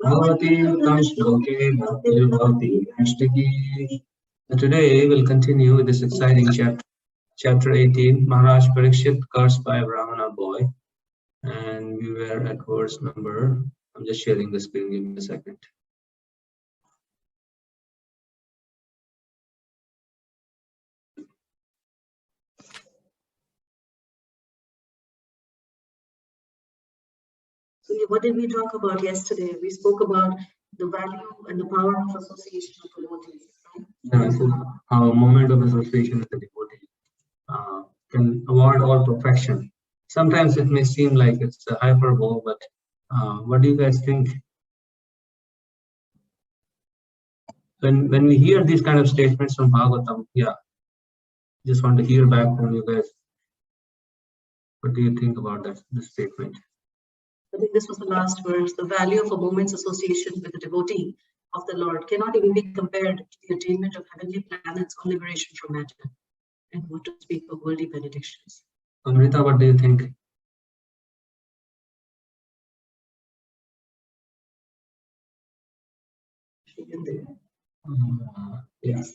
Bhavati Uttam Shloke Bhakti Bhavati Ashtaki. Today we'll continue with this exciting chapter 18, Maharaj Parikshit cursed by a Brahmana boy. And we were at verse number, I'm just sharing the screen, give me a second. So what did we talk about yesterday? We spoke about the value and the power of association with devotees, right? Yeah, so how a moment of association with the devotee can award all perfection. Sometimes it may seem like it's a hyperbole, but what do you guys think? When we hear these kind of statements from Bhagavatam, yeah, just want to hear back from you guys. What do you think about this statement? I think this was the last verse. The value of a moment's association with the devotee of the Lord cannot even be compared to the attainment of heavenly planets or liberation from matter. And what to speak of worldly benedictions. Amrita, what do you think? Yes.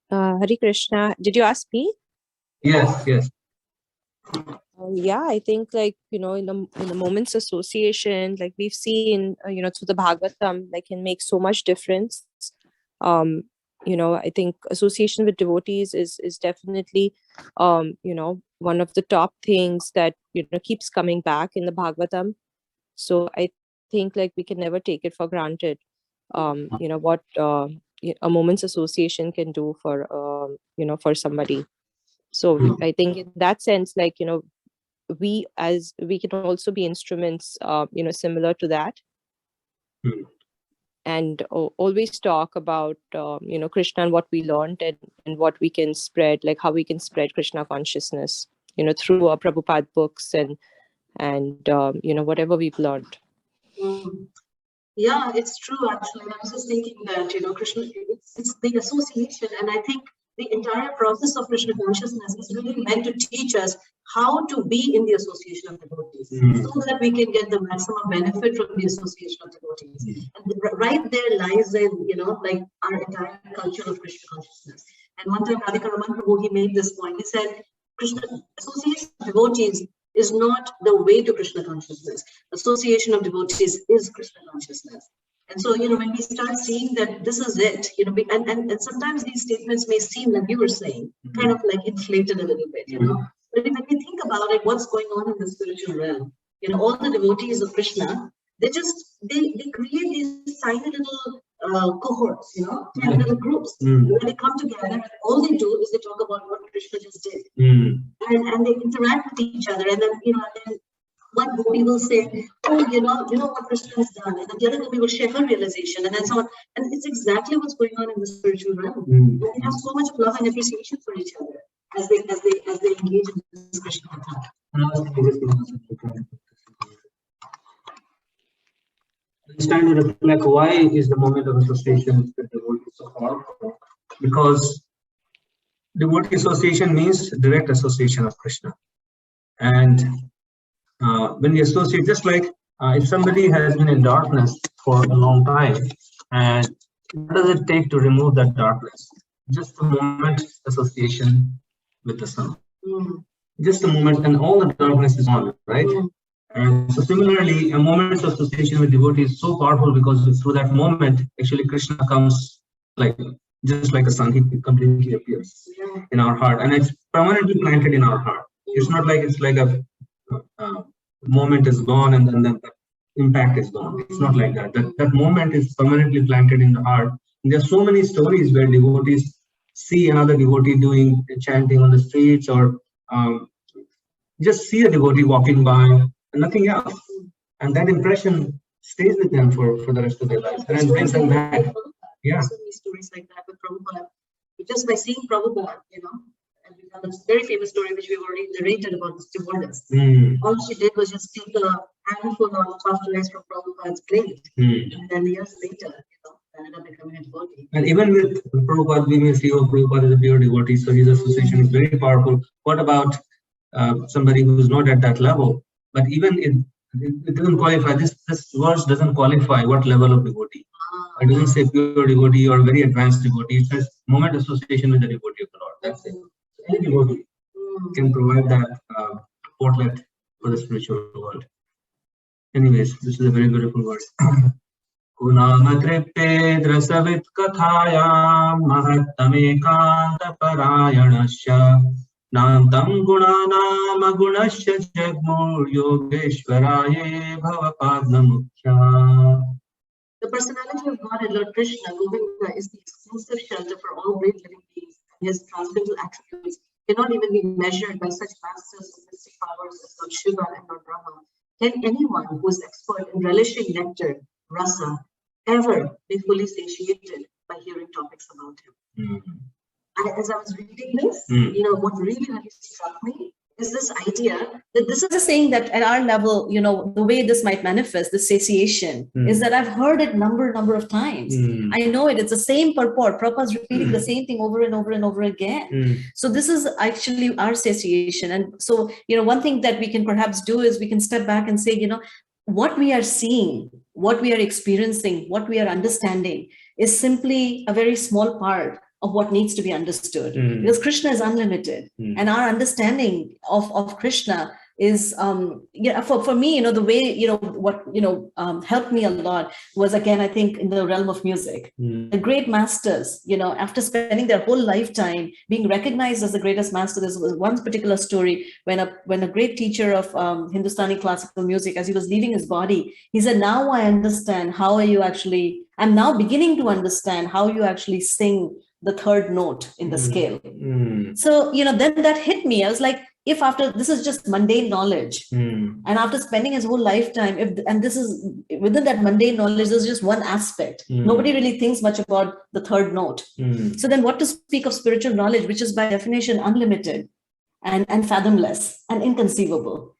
Hare Krishna, did you ask me? Yes, yes. Yeah, I think in the moments association, like we've seen, through the Bhagavatam, can make so much difference. I think association with devotees is definitely, one of the top things that, keeps coming back in the Bhagavatam. So I think we can never take it for granted, what a moment's association can do for, for somebody. So I think in that sense, we can also be instruments, similar to that. And always talk about, Krishna and what we learned and what we can spread, how we can spread Krishna consciousness, through our Prabhupada books and whatever we've learned. Yeah, it's true. Actually, I was just thinking that Krishna, it's the association, and I think the entire process of Krishna consciousness is really meant to teach us how to be in the association of devotees, so that we can get the maximum benefit from the association of devotees. And right there lies in our entire culture of Krishna consciousness. And one time, Radhika Raman Prabhu, he made this point. He said, Krishna association of devotees is not the way to Krishna consciousness. Association of devotees is Krishna consciousness. And so, when we start seeing that this is it, and sometimes these statements may seem, like you were saying, kind of inflated a little bit, But when we think about it, what's going on in the spiritual realm, all the devotees of Krishna, they create these tiny little cohorts, tiny little groups. When they come together, all they do is they talk about what Krishna just did, and they interact with each other, and then one gopi will say, oh, you know what Krishna has done, and then the other gopi will share her realization, and then so on. And it's exactly what's going on in the spiritual realm. They have so much love and appreciation for each other as they engage in this Krishna Katha. It's time to reflect, why is the moment of association with devotee so powerful? Because devotee association means direct association of Krishna. And when we associate, just like if somebody has been in darkness for a long time, and what does it take to remove that darkness? Just a moment association with the sun. Just a moment, and all the darkness is gone, right? And so similarly, a moment's association with devotee is so powerful, because through that moment, actually Krishna comes just like a sun, he completely appears in our heart, and it's permanently planted in our heart. It's not like it's like a moment is gone and then the impact is gone. It's not like that. That moment is permanently planted in the heart. And there are so many stories where devotees see another devotee doing chanting on the streets, or just see a devotee walking by and nothing else, and that impression stays with them for the rest of their life, and it brings them back. Yeah, so many stories like that with Prabhupada, just by seeing Prabhupada, and we have this very famous story which we've already narrated about the stewardess. All she did was just take a handful of puffed rice from Prabhupada's plate, and then years later, ended up becoming a devotee. And even with Prabhupada, we may see, oh, Prabhupada is a pure devotee, so his association is very powerful. What about somebody who is not at that level? but even it doesn't qualify. This verse doesn't qualify what level of devotee. It doesn't say pure devotee or very advanced devotee. It says moment association with the devotee of the Lord. That's it. So any devotee can provide that portlet for the spiritual world. Anyways, this is a very beautiful verse. Kunamatrippe drasavit kathayam mahattamekanta parayanasya nantam gunanam agunasya jagmur yogeshwaraye bhavapadnamukhya. The personality of God and Lord Krishna, Govinda, is the exclusive shelter for all great living beings. His transcendental attributes cannot even be measured by such masters of mystic powers as Lord Shiva and Lord Brahma. Can anyone who is expert in relishing nectar, rasa, ever be fully satiated by hearing topics about him? As I was reading this, what really struck me is this idea that this is a saying that at our level, the way this might manifest, the satiation, is that I've heard it number of times. I know it. It's the same purport. Prabhupada's repeating the same thing over and over and over again. So this is actually our satiation. And so, one thing that we can perhaps do is we can step back and say, what we are seeing, what we are experiencing, what we are understanding is simply a very small part of what needs to be understood, because Krishna is unlimited, and our understanding of Krishna is, for me, the way, what helped me a lot was, again, I think in the realm of music. The great masters, after spending their whole lifetime being recognized as the greatest master. There was one particular story when a great teacher of Hindustani classical music, as he was leaving his body, he said, "Now I understand how I'm now beginning to understand how you actually sing the third note in the scale." So, then that hit me. I was like, if after this is just mundane knowledge, and after spending his whole lifetime, and this is within that mundane knowledge, there's just one aspect. Nobody really thinks much about the third note. So then what to speak of spiritual knowledge, which is by definition unlimited and fathomless and inconceivable.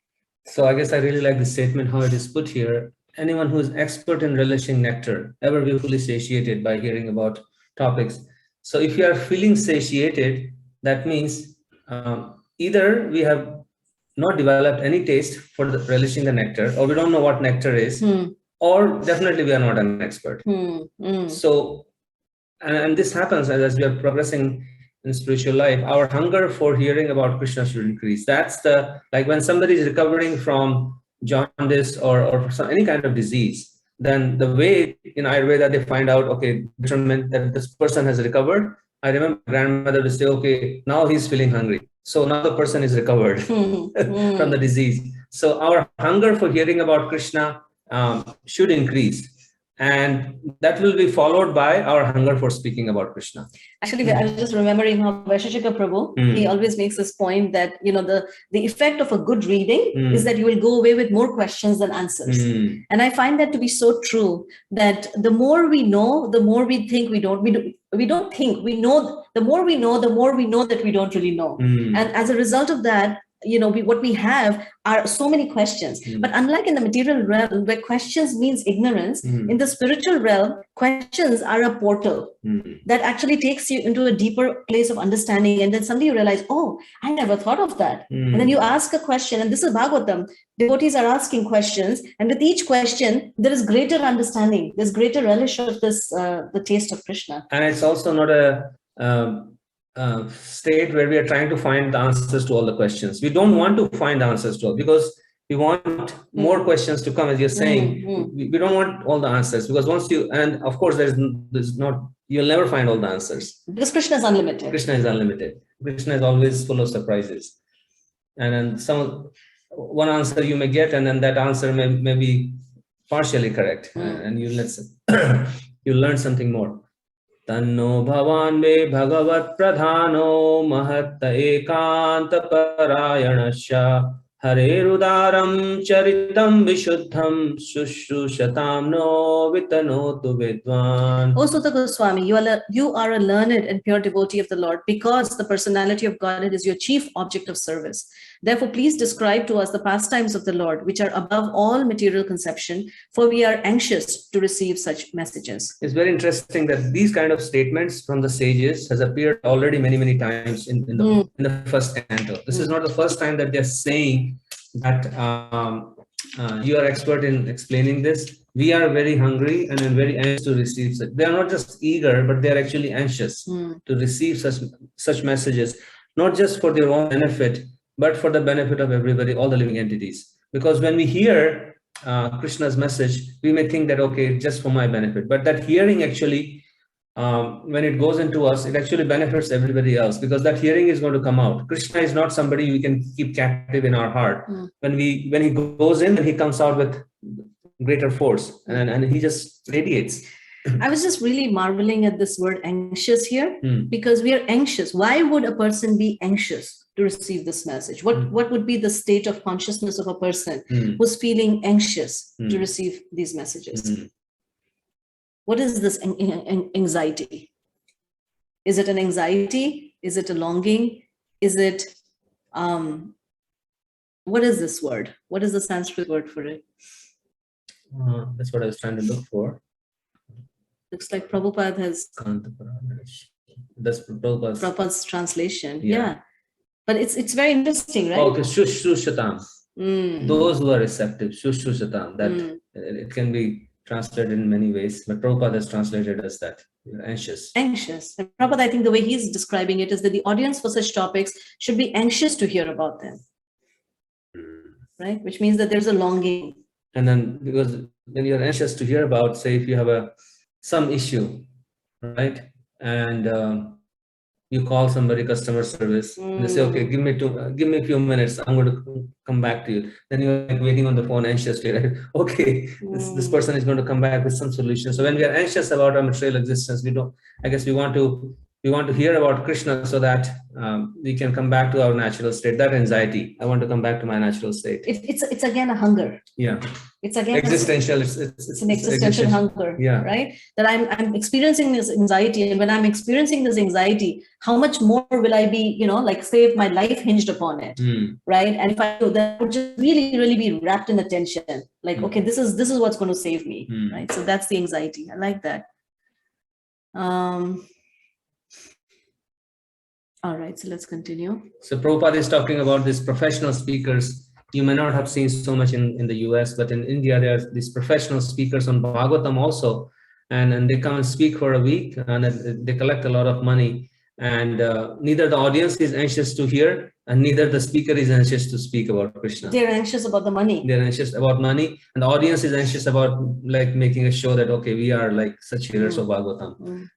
So I guess I really like the statement, how it is put here. Anyone who is expert in relishing nectar, ever be fully satiated by hearing about topics. So if you are feeling satiated, that means either we have not developed any taste for relishing the nectar, or we don't know what nectar is, or definitely we are not an expert. So, and this happens as we are progressing in spiritual life, our hunger for hearing about Krishna should increase. That's like when somebody is recovering from jaundice or any kind of disease, then the way in Ayurveda they find out, okay, determine that this person has recovered. I remember my grandmother would say, okay, now he's feeling hungry. So now the person is recovered from the disease. So our hunger for hearing about Krishna should increase. And that will be followed by our hunger for speaking about Krishna. Actually, I was just remembering how Vaisheshika Prabhu, he always makes this point that, the effect of a good reading is that you will go away with more questions than answers. And I find that to be so true, that the more we know, the more we think we don't think, we know, the more we know that we don't really know. And as a result of that, what we have are so many questions. But unlike in the material realm, where questions means ignorance, in the spiritual realm, questions are a portal that actually takes you into a deeper place of understanding. And then suddenly you realize, oh, I never thought of that. And then you ask a question, and this is Bhagavatam. Devotees are asking questions, and with each question, there is greater understanding. There's greater relish of this, the taste of Krishna. And it's also not a state where we are trying to find the answers to all the questions. We don't want to find answers to all, because we want more questions to come, as you're saying. We don't want all the answers, because once you, and of course there's not, you'll never find all the answers. Because Krishna is unlimited. Krishna is unlimited. Krishna is always full of surprises. And then one answer you may get, and then that answer may be partially correct, and you'll learn something more. Tanno bhavan me bhagavat pradhano mahatta ekanta parayanasya hare rudaram charitam vishuddham shushushatam no vitanotu vidwan. O Sutta Goswami, you are a learned and pure devotee of the Lord, because the personality of Godhead is your chief object of service. Therefore, please describe to us the pastimes of the Lord, which are above all material conception, for we are anxious to receive such messages. It's very interesting that these kind of statements from the sages has appeared already many times in the first canto. This is not the first time that they're saying that you are expert in explaining this. We are very hungry and very anxious to receive it. They are not just eager, but they are actually anxious to receive such messages, not just for their own benefit, but for the benefit of everybody, all the living entities. Because when we hear Krishna's message, we may think that, okay, just for my benefit. But that hearing actually, when it goes into us, it actually benefits everybody else, because that hearing is going to come out. Krishna is not somebody we can keep captive in our heart. When he goes in, he comes out with greater force, and he just radiates. I was just really marveling at this word anxious here, because we are anxious. Why would a person be anxious to receive this message? What would be the state of consciousness of a person who's feeling anxious to receive these messages? What is this anxiety? Is it an anxiety? Is it a longing? Is it, what is this word? What is the Sanskrit word for it? That's what I was trying to look for. Looks like Prabhupada has That's Prabhupada's translation. Yeah. Yeah. But it's very interesting, right? Okay, shushushatam. Those who are receptive, shushushatam. That it can be translated in many ways, but Prabhupada has translated as that. You're anxious. Anxious. And Prabhupada, I think the way he's describing it is that the audience for such topics should be anxious to hear about them. Right? Which means that there's a longing. And then, because when you're anxious to hear about, say, if you have some issue, right, and you call somebody customer service, and they say, okay, give me a few minutes, I'm going to come back to you. Then you're like waiting on the phone anxiously, right? Okay, this person is going to come back with some solution. So when we are anxious about our material existence, we want to hear about Krishna, so that we can come back to our natural state. That anxiety, I want to come back to my natural state. It's again a hunger. Yeah. It's again existential. It's an existential hunger. Yeah. Right. That I'm experiencing this anxiety, and when I'm experiencing this anxiety, how much more will I be? Like, say, if my life hinged upon it, right? And if I do, that would just really, really be wrapped in attention. Like, okay, this is what's going to save me, right? So that's the anxiety. I like that. All right, so let's continue. So Prabhupada is talking about these professional speakers. You may not have seen so much in the US, but in India, there are these professional speakers on Bhagavatam also. And they come and speak for a week, and they collect a lot of money. And neither the audience is anxious to hear, and neither the speaker is anxious to speak about Krishna. They're anxious about the money. They're anxious about money, and the audience is anxious about, like, making a show that, okay, we are like such hearers of Bhagavatam.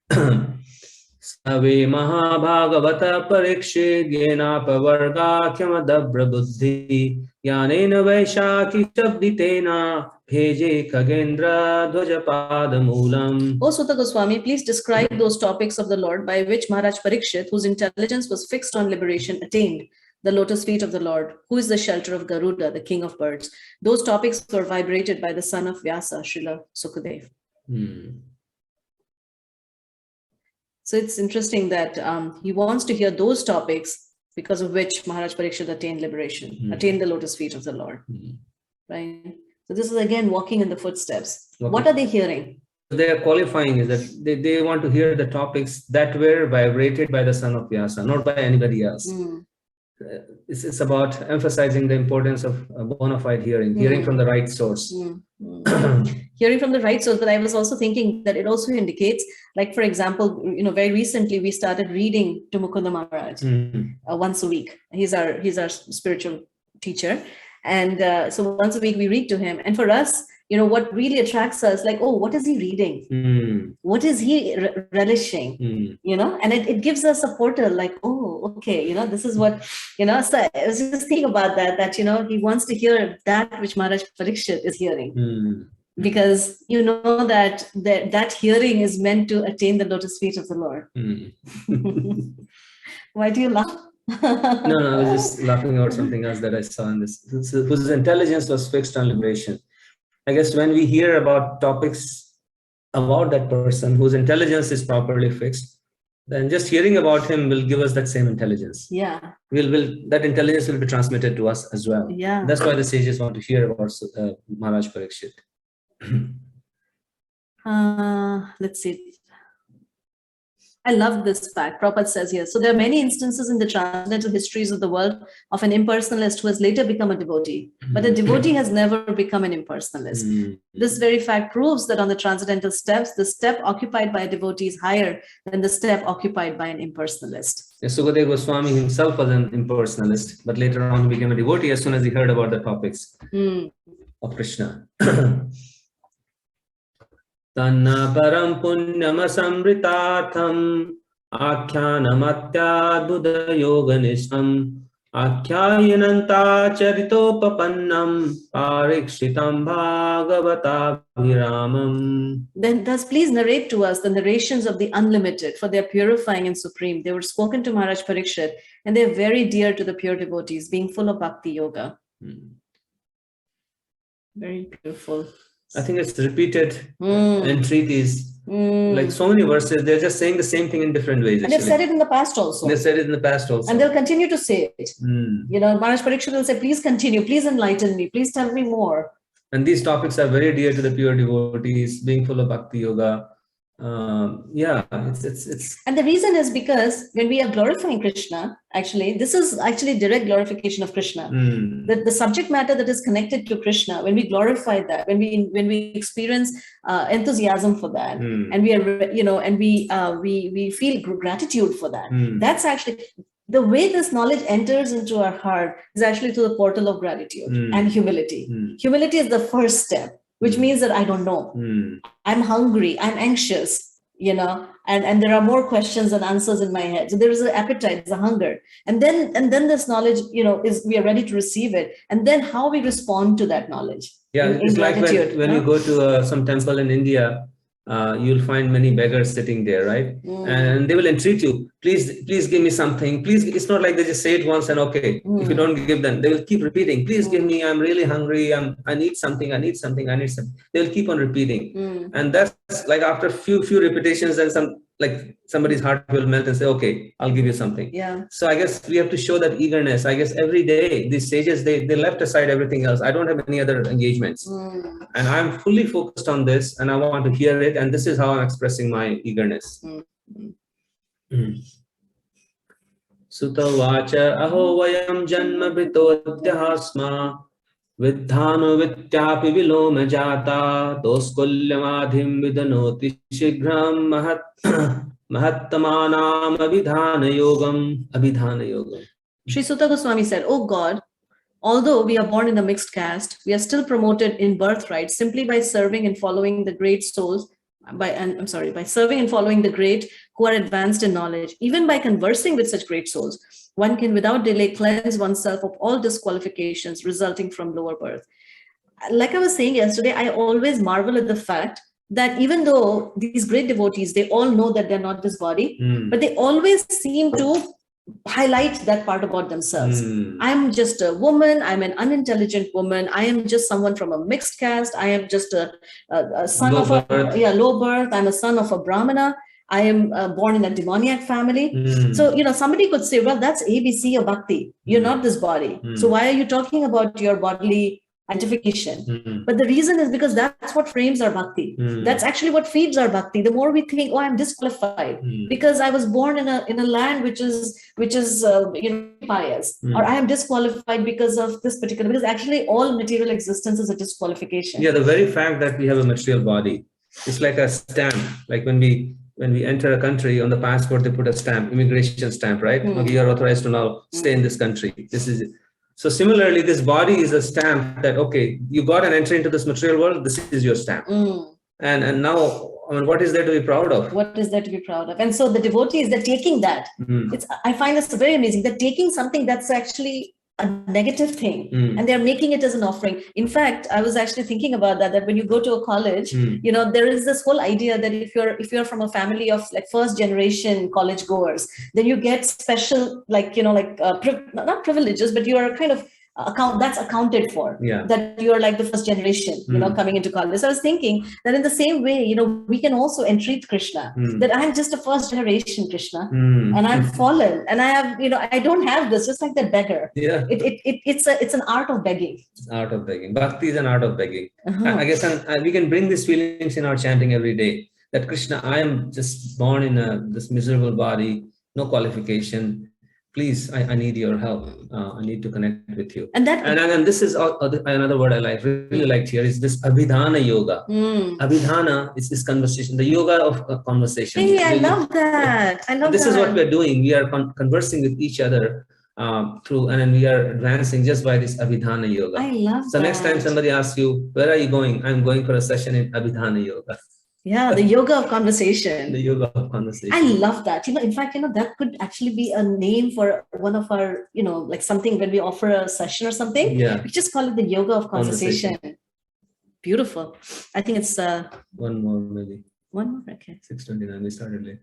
Save Mahabhagavata Parikshit Yena Pavargakyamadabrha Buddhi Yanena Vaishaki Shabditena Bheje Kagendra Dvajapadamulam. O Sutta Goswami, please describe those topics of the Lord by which Maharaj Parikshit, whose intelligence was fixed on liberation, attained the lotus feet of the Lord, who is the shelter of Garuda, the king of birds. Those topics were vibrated by the son of Vyasa, Srila Sukadev. So it's interesting that he wants to hear those topics because of which Maharaj Parikshit attained liberation, attained the lotus feet of the Lord. Right? So this is again walking in the footsteps. Okay. What are they hearing? They are qualifying is that they want to hear the topics that were vibrated by the son of Vyasa, not by anybody else. It's about emphasizing the importance of bona fide hearing, hearing from the right source. Hearing from the right source, but I was also thinking that it also indicates, like, for example, very recently we started reading to Mukunda Maharaj once a week. He's our spiritual teacher, and so once a week we read to him. And for us, what really attracts us, like, oh, what is he reading? What is he relishing? And it gives us a portal, like, oh, okay, this is what, so I was just thinking about that, he wants to hear that which Maharaj Parikshit is hearing. Because that hearing is meant to attain the lotus feet of the Lord. Why do you laugh? No, I was just laughing about something else that I saw in this. Whose intelligence was fixed on liberation. I guess when we hear about topics about that person whose intelligence is properly fixed, then just hearing about him will give us that same intelligence. Yeah. That intelligence will be transmitted to us as well. Yeah. That's why the sages want to hear about Maharaj Parikshit. Let's see. I love this fact. Prabhupada says here, so there are many instances in the transcendental histories of the world of an impersonalist who has later become a devotee, but a devotee has never become an impersonalist. This very fact proves that on the transcendental steps, the step occupied by a devotee is higher than the step occupied by an impersonalist. Yes, Sukadeva Goswami himself was an impersonalist, but later on he became a devotee as soon as he heard about the topics of Krishna. Tanna param punyam asamritatham akhyanamatyabuddha yoganishtam akyayananta charitopapannam parikshitam bhagavatabhiramam. Then thus please narrate to us the narrations of the unlimited, for they are purifying and supreme. They were spoken to Maharaj Parikshit, and they are very dear to the pure devotees, being full of bhakti yoga. Very beautiful. I think it's repeated entreaties. Like so many verses, they're just saying the same thing in different ways. And they've said it in the past also. They said it in the past also. And they'll continue to say it. You know, Maharaj Parikshit will say, please continue, please enlighten me, please tell me more. And these topics are very dear to the pure devotees, being full of bhakti yoga. It's And the reason is because when we are glorifying Krishna, actually, this is actually direct glorification of Krishna. The subject matter that is connected to Krishna, when we glorify that, when we experience enthusiasm for that, and we are, you know, and we feel gratitude for that. That's actually the way this knowledge enters into our heart is actually through the portal of gratitude and humility. Humility is the first step, which means that I don't know. I'm hungry, I'm anxious, you know, and there are more questions than answers in my head. So there is an appetite, there's a hunger. And then this knowledge, you know, we are ready to receive it. And then how we respond to that knowledge. Yeah, it's like when you go to some temple in India, you'll find many beggars sitting there, right? And they will entreat you, please give me something. Please, it's not like they just say it once and okay. If you don't give them, they will keep repeating, please give me, I'm really hungry, I need something, I need something, I need something. They'll keep on repeating. And that's like after few repetitions, and somebody's heart will melt and say, okay, I'll give you something. Yeah. So I guess we have to show that eagerness. I guess every day these sages, they left aside everything else. I don't have any other engagements. And I'm fully focused on this and I want to hear it. And this is how I'm expressing my eagerness. Sutta vacha aho vayam janma bhitotyahasma Vidhano vityapi viloma jata doskulyamadhim vidanoti shighram mahattamanam abhidhana yogam. Sri Sutta Goswami said, oh God, although we are born in a mixed caste, we are still promoted in birthright simply by serving and following the great souls, by serving and following the great who are advanced in knowledge. Even by conversing with such great souls, one can without delay cleanse oneself of all disqualifications resulting from lower birth. Like I was saying yesterday, I always marvel at the fact that even though these great devotees, they all know that they're not this body, but they always seem to highlight that part about themselves. I'm just a woman, I'm an unintelligent woman, I am just someone from a mixed caste, I am just a son of a low birth, I'm a son of a Brahmana, I am born in a demoniac family. So, you know, somebody could say, well, that's ABC of bhakti. You're not this body. So why are you talking about your bodily identification? But the reason is because that's what frames our bhakti. That's actually what feeds our bhakti. The more we think, oh, I'm disqualified because I was born in a land which is pious, or I am disqualified because of this particular, because actually all material existence is a disqualification. Yeah, the very fact that we have a material body, it's like a stamp. Like when we enter a country, on the passport they put a stamp, immigration stamp, right? Okay, you are authorized to now stay in this country. This is it. So similarly, this body is a stamp that, okay, you got an entry into this material world, this is your stamp. And now, I mean, what is there to be proud of? What is there to be proud of? And so the devotees, they're taking that. I find this very amazing. They're taking something that's actually a negative thing and they're making it as an offering. In fact, I was actually thinking about that when you go to a college, you know, there is this whole idea that if you're from a family of like first generation college goers, then you get special, like, you know, like not privileges, but you are kind of that's accounted for, that you are like the first generation, you know, coming into college. So I was thinking that in the same way, you know, we can also entreat Krishna, that I'm just a first generation Krishna and I'm fallen and I have, you know, I don't have this, just like that beggar. It's an art of begging. Art of begging. Bhakti is an art of begging. I guess we can bring these feelings in our chanting every day. that Krishna, I am just born in this miserable body, no qualification. Please, I need your help. I need to connect with you. And that And this is another word I really liked here is this Abhidhana yoga. Abhidhana is this conversation, the yoga of conversation. Hey, I love that. I love this that. is what we're doing. We are conversing with each other through, and then we are advancing just by this Abhidhana yoga. I love so that. Next time somebody asks you, where are you going? I'm going for a session in Abhidhana yoga. Yeah, the yoga of conversation. The yoga of conversation. I love that. In fact, that could actually be a name for one of our, like something when we offer a session or something. Yeah. We just call it the yoga of conversation. Beautiful. I think it's one more maybe. One more, okay. 6:29. We started late.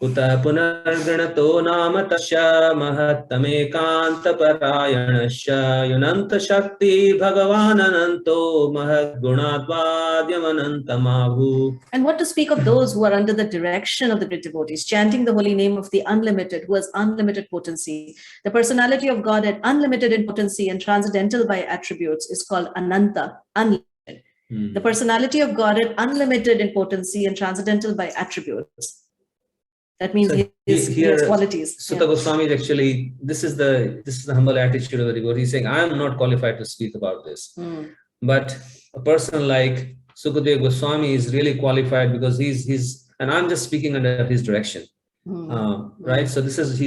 Uta punarganato nama tasya mahattamekantaparayanasya yunanta shakti bhagavanananto mahadgunatvadyamamanantamahu. And what to speak of those who are under the direction of the great devotees, chanting the holy name of the unlimited, who has unlimited potency. The personality of God at unlimited in potency and transcendental by attributes is called Ananta, unlimited. The personality of God at unlimited in potency and transcendental by attributes. That means he has qualities. Sutta Goswami is actually, this is the humble attitude of the devotee. He's saying, I am not qualified to speak about this. But a person like Sukadeva Goswami is really qualified because he's and I'm just speaking under his direction. Right? So this is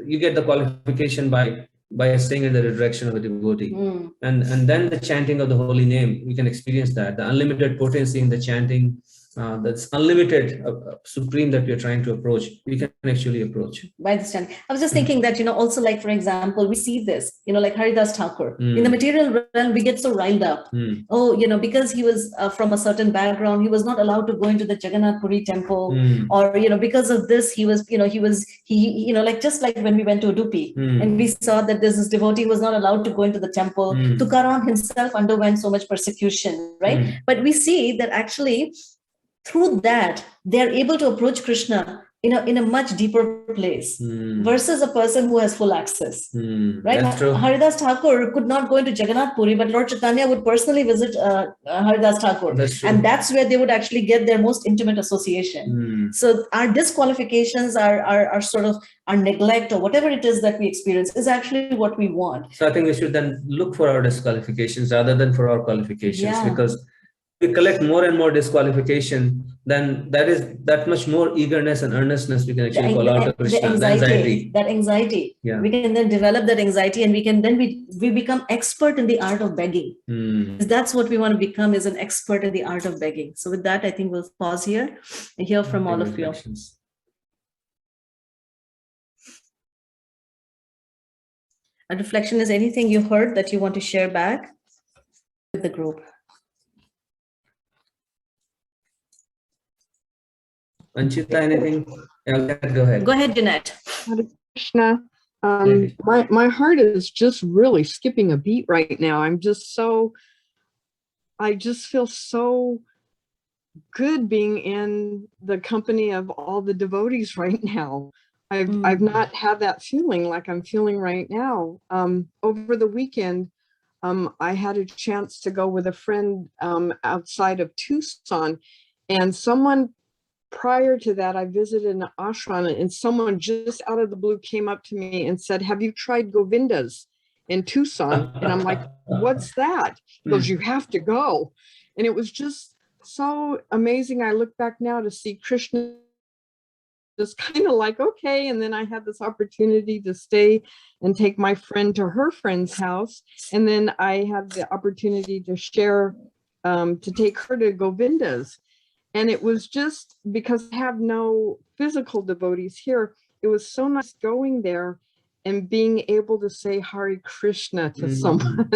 you get the qualification by staying in the direction of the devotee. And then the chanting of the holy name, we can experience that. The unlimited potency in the chanting, that's unlimited, supreme that we are trying to approach, we can actually approach. By the chanting. I was just thinking that, also like, for example, we see this, like Haridas Thakur. In the material realm, we get so riled up. Oh, because he was from a certain background, he was not allowed to go into the Jagannath Puri temple. Or, because of this, he was, like just like when we went to Udupi and we saw that there's this devotee who was not allowed to go into the temple. Tukaram himself underwent so much persecution, right? But we see that actually, through that, they're able to approach Krishna in a much deeper place versus a person who has full access. Right? Haridas Thakur could not go into Jagannath Puri, but Lord Chaitanya would personally visit Haridas Thakur. And that's where they would actually get their most intimate association. So our disqualifications, our sort of our neglect or whatever it is that we experience is actually what we want. So I think we should then look for our disqualifications rather than for our qualifications, because we collect more and more disqualification, then that is that much more eagerness and earnestness we can actually call out to Krishna. The anxiety. Yeah. We can then develop that anxiety, and we become expert in the art of begging. That's what we want to become, is an expert in the art of begging. So with that, I think we'll pause here and hear from all of you. A reflection is anything you heard that you want to share back with the group. Anchita, anything? Yeah, go ahead. Go ahead, Jeanette. Hare Krishna. My heart is just really skipping a beat right now. I just feel so good being in the company of all the devotees right now. I've not had that feeling like I'm feeling right now. Over the weekend, I had a chance to go with a friend outside of Tucson, and prior to that, I visited an ashram, and someone just out of the blue came up to me and said, "Have you tried Govindas in Tucson?" And I'm like, "What's that?" He goes, "You have to go." And it was just so amazing. I look back now to see Krishna just kind of like, okay. And then I had this opportunity to stay and take my friend to her friend's house. And then I had the opportunity to share, to take her to Govindas. And it was just because I have no physical devotees here, it was so nice going there and being able to say Hare Krishna to someone.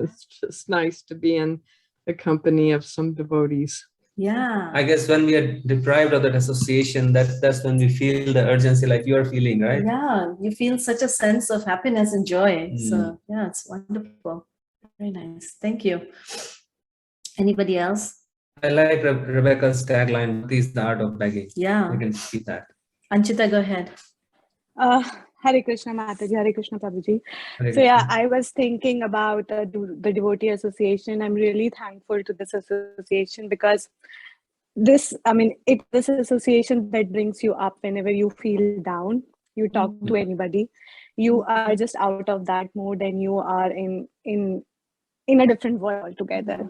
It's just nice to be in the company of some devotees. Yeah. I guess when we are deprived of that association, that's when we feel the urgency like you are feeling, right? Yeah, you feel such a sense of happiness and joy. So yeah, it's wonderful. Very nice. Thank you. Anybody else? I like Rebecca's tagline, "Bhakti is the art of begging." Yeah. You can see that. Anchita, go ahead. Hare Krishna Mataji, Hare Krishna Prabhuji. So yeah, I was thinking about the Devotee Association. I'm really thankful to this association because this, I mean, this association that brings you up whenever you feel down, you talk to anybody, you are just out of that mood and you are in a different world altogether.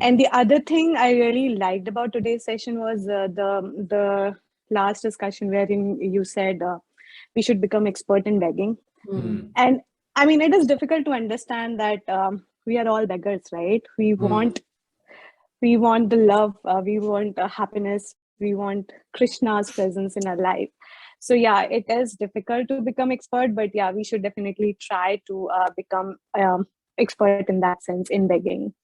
And the other thing I really liked about today's session was the last discussion wherein you said we should become expert in begging. And I mean, it is difficult to understand that we are all beggars, right? We want the love, we want happiness, we want Krishna's presence in our life. So yeah, it is difficult to become expert, but yeah, we should definitely try to become expert in that sense, in begging.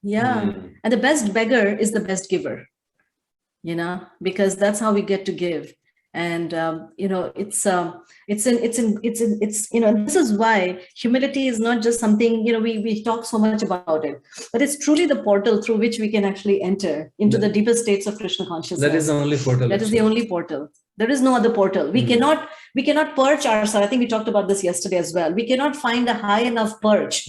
Yeah. And the best beggar is the best giver, you know, because that's how we get to give. And you know, it's you know, this is why humility is not just something, you know, we talk so much about it, but it's truly the portal through which we can actually enter into the deeper states of Krishna consciousness. That is the only portal. That is the only portal. There is no other portal. We cannot perch ourselves. I think we talked about this yesterday as well. We cannot find a high enough perch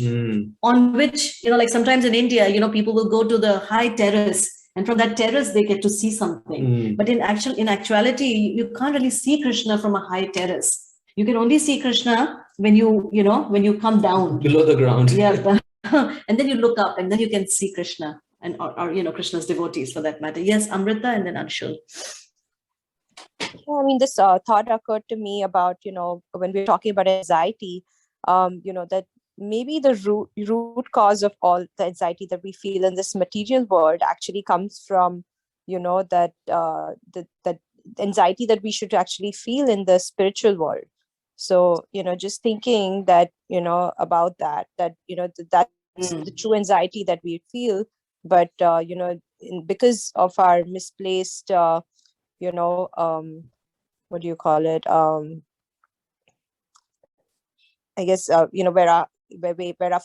on which, you know, like sometimes in India, you know, people will go to the high terrace, and from that terrace they get to see something. But in actuality, you can't really see Krishna from a high terrace. You can only see Krishna when when you come down below the ground. Yeah, and then you look up, and then you can see Krishna and or you know, Krishna's devotees for that matter. Yes, Amrita, and then Anshul. Yeah, I mean, this thought occurred to me about, you know, when we're talking about anxiety, you know, that maybe the root cause of all the anxiety that we feel in this material world actually comes from, you know, that that anxiety that we should actually feel in the spiritual world. So, you know, just thinking that, you know, about that, you know, that's the true anxiety that we feel. But, you know, because of our misplaced, you know, what do you call it? I guess, you know, where our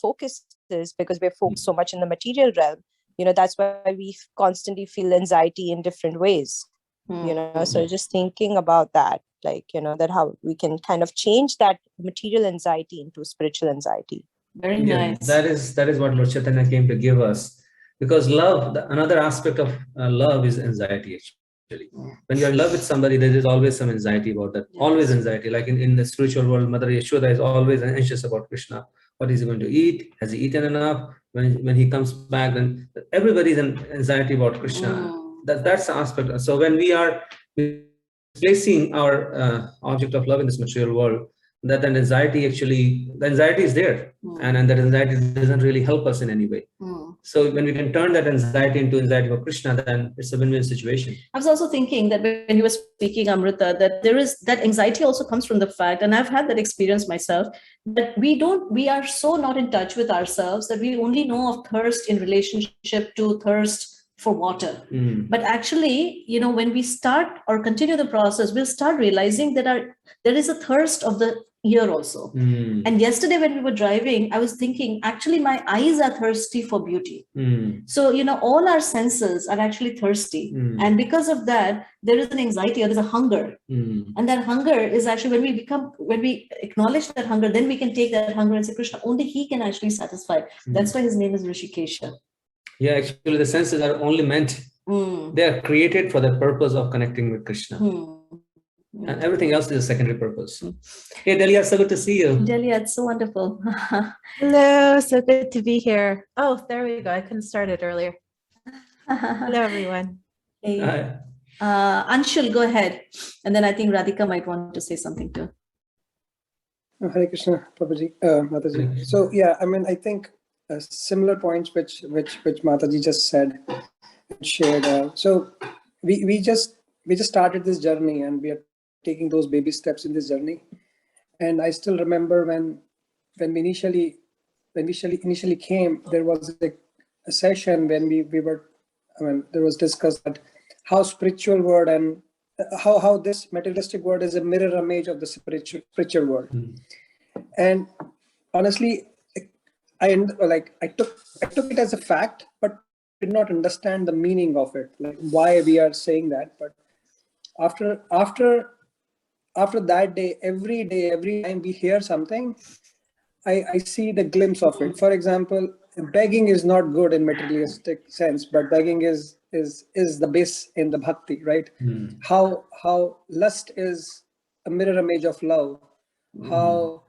focus is, because we're focused so much in the material realm, you know, that's why we constantly feel anxiety in different ways, you know. So just thinking about that, like, you know, that how we can kind of change that material anxiety into spiritual anxiety. Very nice. That is what Lord Chaitanya came to give us, because love, another aspect of love is anxiety. Actually, when you're in love with somebody, there is always some anxiety about that. Yes. Always anxiety. Like in the spiritual world, Mother Yashoda is always anxious about Krishna. What is he going to eat? Has he eaten enough? When he comes back, then everybody is in anxiety about Krishna. That's the aspect. So when we are placing our object of love in this material world, that the anxiety is there, and that anxiety doesn't really help us in any way. So when we can turn that anxiety into anxiety for Krishna, then it's a win-win situation. I was also thinking that when you were speaking, Amrita, that there is that anxiety also comes from the fact, and I've had that experience myself, that we are so not in touch with ourselves that we only know of thirst in relationship to thirst for water. But actually, you know, when we start or continue the process, we'll start realizing that there is a thirst of the ear also. And yesterday when we were driving, I was thinking, actually my eyes are thirsty for beauty. So, you know, all our senses are actually thirsty. And because of that, there is an anxiety, or there's a hunger. And that hunger is actually, when we acknowledge that hunger, then we can take that hunger and say, Krishna, only he can actually satisfy. That's why his name is Rishikesha. Yeah, actually the senses are only meant, they are created for the purpose of connecting with Krishna. And everything else is a secondary purpose. Hey, Delia, so good to see you. Delia, it's so wonderful. Hello, so good to be here. Oh, there we go. I couldn't start it earlier. Hello, everyone. Hey. Anshul, go ahead. And then I think Radhika might want to say something too. Hare Krishna, Prabhuji, Mataji. So yeah, I mean, I think similar points which Mataji just said, shared. So we just started this journey, and we are taking those baby steps in this journey. And I still remember when we initially came, there was a session when we were, I mean, there was discussed that how spiritual world and how this materialistic world is a mirror image of the spiritual world. And honestly, I took it as a fact, but did not understand the meaning of it, like why we are saying that. But after that day, every time we hear something, I see the glimpse of it. For example, begging is not good in materialistic sense, but begging is is the base in the bhakti, right? Mm. How lust is a mirror image of love. How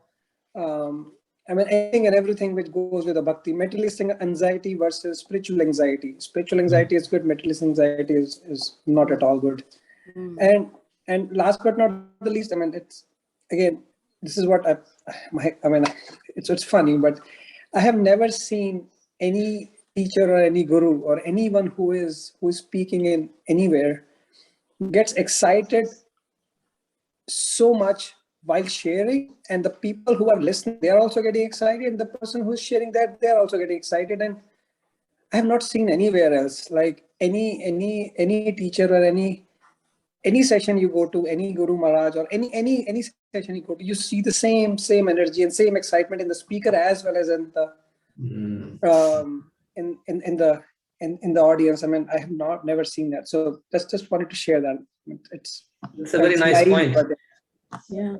I mean, anything and everything which goes with the bhakti, materialistic anxiety versus spiritual anxiety. Spiritual anxiety is good, materialistic anxiety is not at all good. And last but not the least, I mean, it's again, this is what I mean, it's funny, but I have never seen any teacher or any guru or anyone who is speaking in anywhere gets excited so much while sharing, and the people who are listening, they are also getting excited, and the person who is sharing that, they're also getting excited. And I have not seen anywhere else, like any teacher or any session you go to, any Guru Maharaj or any session you go to, you see the same energy and same excitement in the speaker as well as in the in the audience. I mean, I have never seen that. So just wanted to share that. It's a very nice point. Yeah.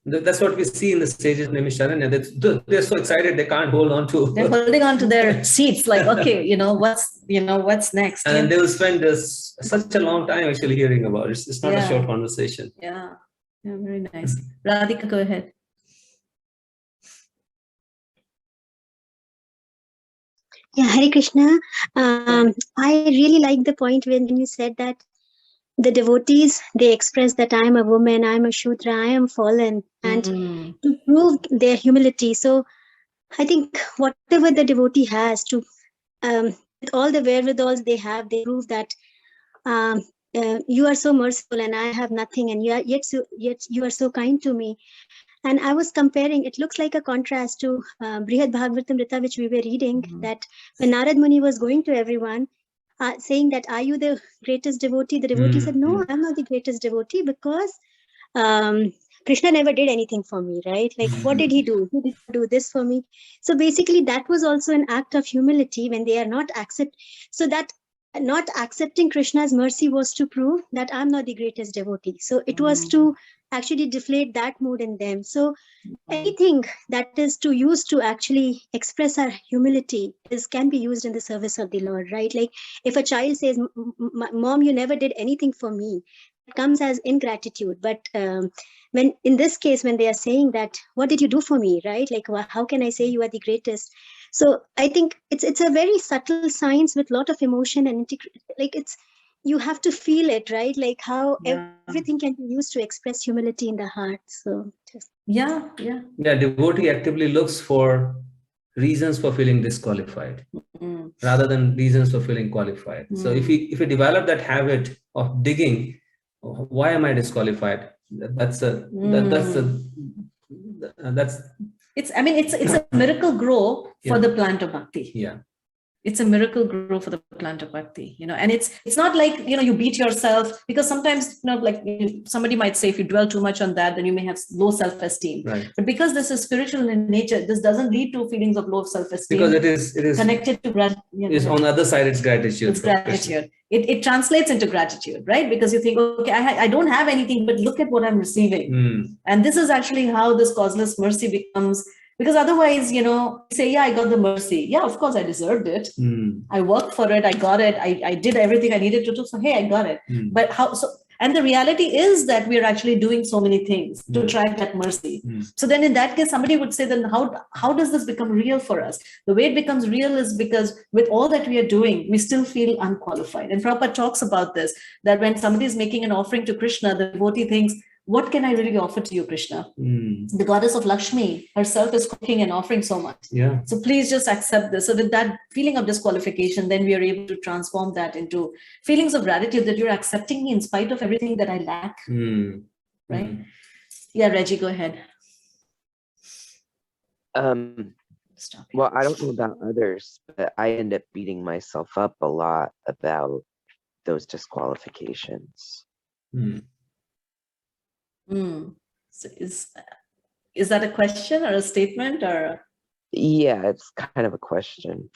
That's what we see in the stages, Nimisharanya. They're so excited they can't hold on to. They're holding on to their seats, like, okay, what's next? And they will spend such a long time actually hearing about it. It's not a short conversation. Yeah, very nice. Radhika, go ahead. Yeah, Hare Krishna. I really like the point when you said that the devotees, they express that I am a woman, I am a Shudra, I am fallen, and to prove their humility. So I think whatever the devotee has to, with all the wherewithals they have, they prove that you are so merciful and I have nothing, and yet you are so kind to me. And I was comparing, it looks like a contrast to Brihad Bhagavatamrita, which we were reading, that when Narad Muni was going to everyone, saying that, are you the greatest devotee? The devotee said, no, I'm not the greatest devotee, because Krishna never did anything for me, right? Like, what did he do? He did do this for me. So basically, that was also an act of humility when they are not so that not accepting Krishna's mercy was to prove that I'm not the greatest devotee. So it was to actually deflate that mood in them. So anything that is to use to actually express our humility can be used in the service of the Lord, right? Like if a child says, Mom, you never did anything for me, it comes as ingratitude. But when in this case, when they are saying that, what did you do for me, right? Like, how can I say you are the greatest? So I think it's a very subtle science with a lot of emotion and like you have to feel it, right? Like how everything can be used to express humility in the heart. So just devotee actively looks for reasons for feeling disqualified rather than reasons for feeling qualified. So if we develop that habit of digging, why am I disqualified? That's it's a miracle grow for the plant of bhakti. Yeah. It's a miracle grow for the plant of bhakti, and it's not like, you beat yourself, because sometimes, somebody might say if you dwell too much on that, then you may have low self-esteem. Right. But because this is spiritual in nature, this doesn't lead to feelings of low self-esteem. Because it is connected to gratitude. Is on the other side, it's gratitude. It's gratitude. It translates into gratitude, right? Because you think, okay, I don't have anything, but look at what I'm receiving. And this is actually how this causeless mercy becomes. Because otherwise, say, I got the mercy. Yeah, of course, I deserved it. I worked for it. I got it. I did everything I needed to do. So, hey, I got it. But how? So, and the reality is that we are actually doing so many things to attract that mercy. So then in that case, somebody would say, then how does this become real for us? The way it becomes real is because with all that we are doing, we still feel unqualified. And Prabhupada talks about this, that when somebody is making an offering to Krishna, the devotee thinks, what can I really offer to you, Krishna? The goddess of Lakshmi herself is cooking and offering so much. Yeah. So please just accept this. So with that feeling of disqualification, then we are able to transform that into feelings of gratitude, that you're accepting me in spite of everything that I lack. Right? Yeah, Reggie, go ahead. Well, I don't know about others, but I end up beating myself up a lot about those disqualifications. So is that a question or a statement or? Yeah, it's kind of a question.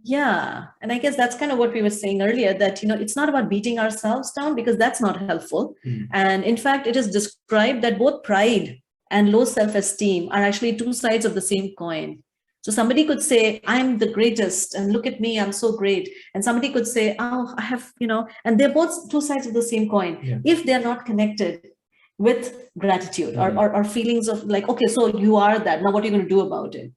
Yeah, and I guess that's kind of what we were saying earlier, that it's not about beating ourselves down, because that's not helpful. And in fact, it is described that both pride and low self-esteem are actually two sides of the same coin. So somebody could say, I'm the greatest, and look at me, I'm so great. And somebody could say, oh, I have, and they're both two sides of the same coin. Yeah. If they're not connected with gratitude or feelings of like, okay, so you are that, now what are you going to do about it?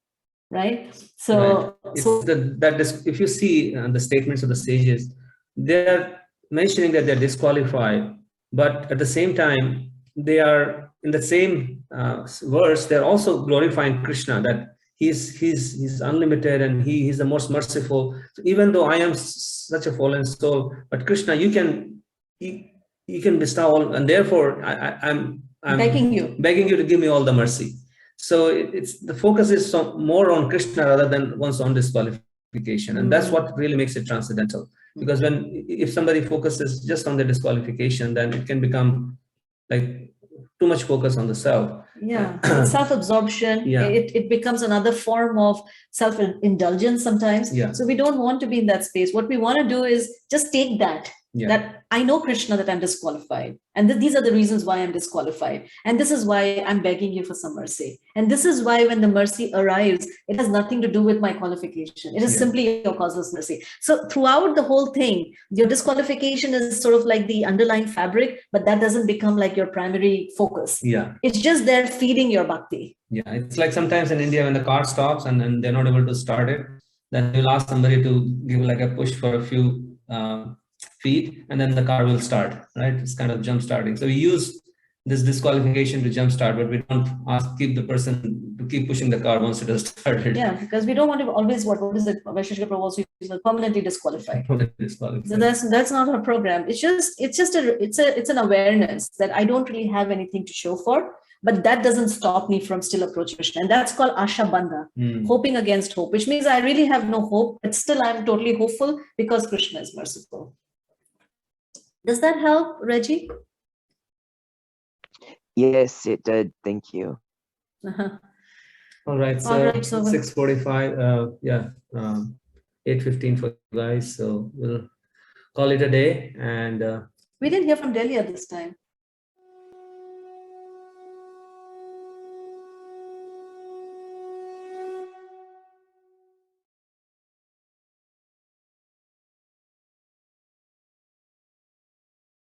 Right? So, right. If you see the statements of the sages, they're mentioning that they're disqualified, but at the same time, they are in the same verse, they're also glorifying Krishna, that he's unlimited and he's the most merciful. So even though I am such a fallen soul, but Krishna, you can bestow all, and therefore I'm begging you to give me all the mercy. So it's the focus is more on Krishna rather than one's own disqualification, and that's what really makes it transcendental. Because if somebody focuses just on the disqualification, then it can become like too much focus on the self. Yeah, self-absorption. Yeah. It becomes another form of self-indulgence sometimes. Yeah. So we don't want to be in that space. What we want to do is just take that. Yeah. That I know, Krishna, that I'm disqualified. And these are the reasons why I'm disqualified. And this is why I'm begging you for some mercy. And this is why when the mercy arrives, it has nothing to do with my qualification. It is simply your causeless mercy. So throughout the whole thing, your disqualification is sort of like the underlying fabric, but that doesn't become like your primary focus. Yeah. It's just there feeding your bhakti. Yeah. It's like sometimes in India, when the car stops and then they're not able to start it, then you'll ask somebody to give like a push for a few feet, and then the car will start, right? It's kind of jump starting. So we use this disqualification to jump start, but we don't keep the person to keep pushing the car once it has started. Yeah, because we don't want to always, what is it? Vaisheshika Prabhu also uses permanently disqualified. So that's not our program. It's an awareness that I don't really have anything to show for, but that doesn't stop me from still approaching Krishna. And that's called Asha Bandha, hoping against hope, which means I really have no hope, but still I'm totally hopeful because Krishna is merciful. Does that help, Reggie? Yes, it did. Thank you. All right, so 6:45, 8:15 for you guys. So we'll call it a day. And we didn't hear from Delhi at this time.